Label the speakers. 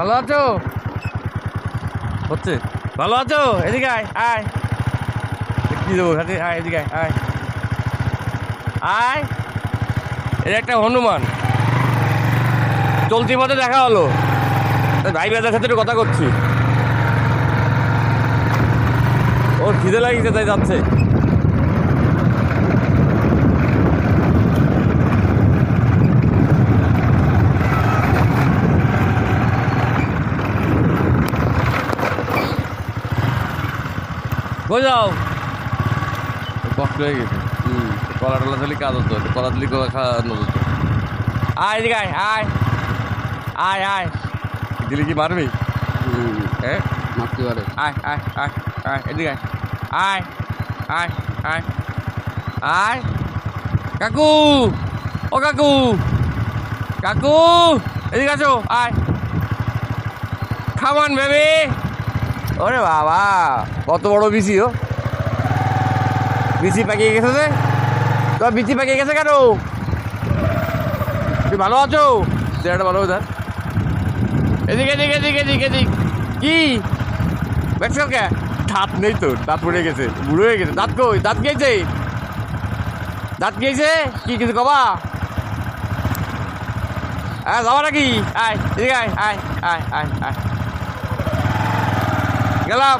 Speaker 1: ভালো আছো? হচ্ছে ভালো আছো? এদিকে আয় আয়, কি দেবো সাথে? আয় এদিকে আয় আয় আয়। এটা একটা হনুমান, চলতি পথে দেখা হলো, ভাই বেদার সাথে একটু কথা করছি। ওর খিদে লাগিয়েছে তাই যাচ্ছে। কই যাও? কষ্ট হয়ে গেছে। কলা টলা দিলে কাজ হতো, কলা দিলে খাওয়ানো হতো। আয় এদিকে আয় আয় আয় আয়। দিলে কি মারবি? হ্যাঁ
Speaker 2: মারতে পারে।
Speaker 1: আয় আয় আয় আয় এদিকে আয় আয় আয় আয়। কাকু, ও কাকু, কাকু এদিকে আছো, আয়। খামান বেবি। ওরে বাবা, কত বড় বিচি! ও বিচি পাকিয়ে গেছে যে, তোমার বিচি পাকিয়ে গেছে কেন? তুই ভালো আছো? চেহারাটা ভালো স্যার। এদিকে এদিকে এদিকে এদিকে এদিক। কি ব্যাকসাল কে? দাঁত নেই তো, দাঁত পড়ে গেছে, বুড়ো হয়ে গেছে। দাঁত কই? দাঁত গিয়েছে, দাঁত গিয়েছে। কি কিছু কবা? হ্যাঁ যাবা নাকি? আয় এদিকে আয় আয় আয় আয় আয়। গেলাম।